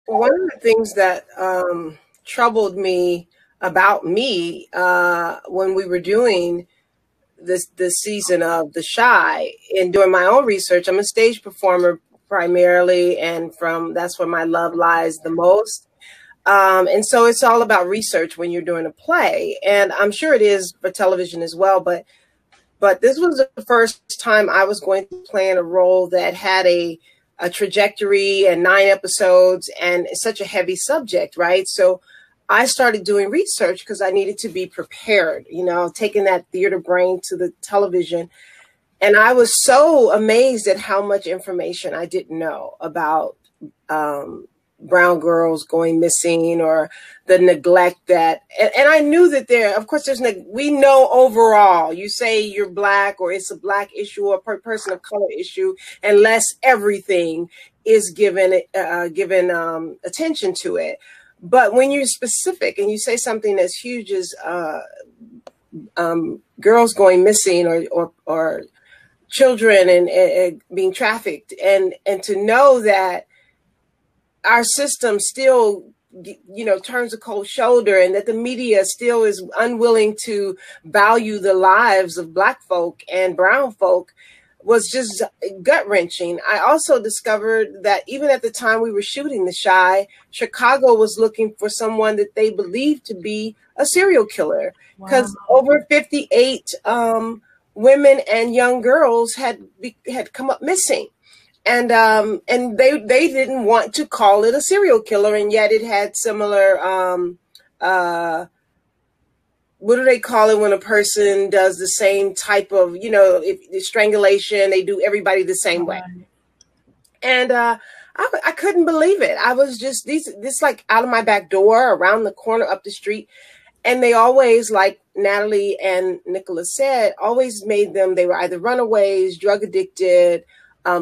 One of the things that troubled me about me when we were doing this season of The Shy and doing my own research, I'm a stage performer primarily, and from that's where my love lies the most. And so it's all about research when you're doing a play, and I'm sure it is for television as well. But this was the first time I was going to play in a role that had a trajectory and 9 episodes and it's such a heavy subject, right? So I started doing research because I needed to be prepared, taking that theater brain to the television. And I was so amazed at how much information I didn't know about brown girls going missing, or the neglect and I knew that of course, we know overall, you say you're black or it's a black issue or a person of color issue, unless everything is given attention to it. But when you're specific and you say something as huge as girls going missing or children and being trafficked, and to know that our system still, turns a cold shoulder, and that the media still is unwilling to value the lives of Black folk and brown folk, was just gut wrenching. I also discovered that even at the time we were shooting The Shy, Chicago was looking for someone that they believed to be a serial killer, because over 58 women and young girls had come up missing. And they didn't want to call it a serial killer, and yet it had similar, what do they call it when a person does the same type of, if strangulation, they do everybody the same way. And I couldn't believe it. I was just, this like out of my back door, around the corner, up the street. And they always, like Natalie and Nicola said, always made them, they were either runaways, drug addicted,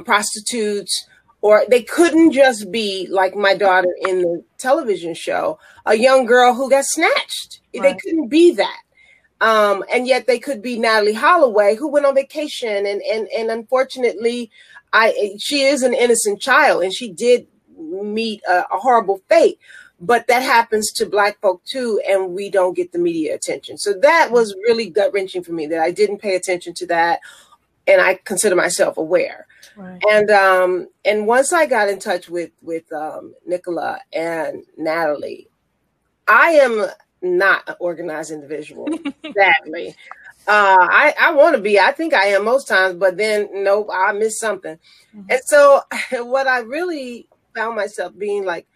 prostitutes, or they couldn't just be like my daughter in the television show, a young girl who got snatched. Right. They couldn't be that. And yet they could be Natalie Holloway, who went on vacation. And unfortunately, she is an innocent child, and she did meet a horrible fate. But that happens to Black folk too, and we don't get the media attention. So that was really gut wrenching for me, that I didn't pay attention to that, and I consider myself aware. Right. And once I got in touch with Nicola and Natalie, I am not an organized individual, sadly. I want to be. I think I am most times, but then nope, I miss something. Mm-hmm. And so what I really found myself being like,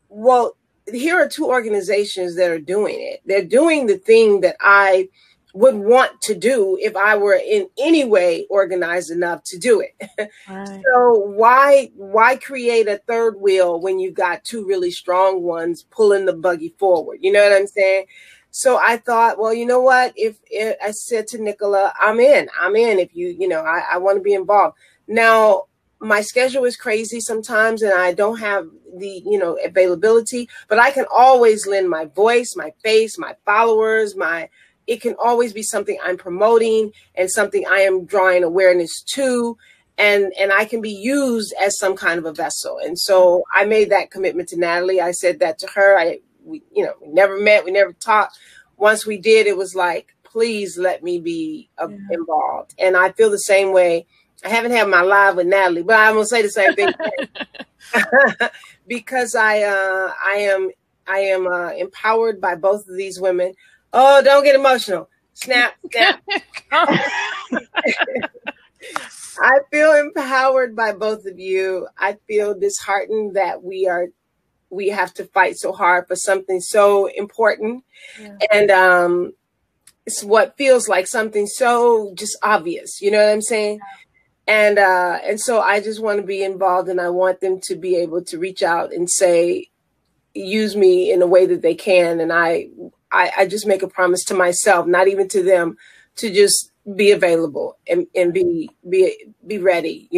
well, here are two organizations that are doing it. They're doing the thing that I would want to do if I were in any way organized enough to do it. Right. So why create a third wheel when you've got two really strong ones pulling the buggy forward? You know what I'm saying? So I thought, well, you know what? If I said to Nicola, I'm in. If I want to be involved. Now, my schedule is crazy sometimes, and I don't have the, availability, but I can always lend my voice, my face, my followers, it can always be something I'm promoting and something I am drawing awareness to, and I can be used as some kind of a vessel. And so I made that commitment to Natalie. I said that to her. We never met, we never talked. Once we did, it was like, please let me be involved. And I feel the same way. I haven't had my live with Natalie, but I'm gonna say the same thing because I am empowered by both of these women. Oh, don't get emotional. Snap, snap. I feel empowered by both of you. I feel disheartened that we have to fight so hard for something so important. Yeah. And it's what feels like something so just obvious. You know what I'm saying? Yeah. And so I just want to be involved, and I want them to be able to reach out and say, use me in a way that they can. And I just make a promise to myself, not even to them, to just be available and be ready,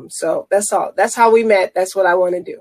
So that's all. That's how we met. That's what I want to do.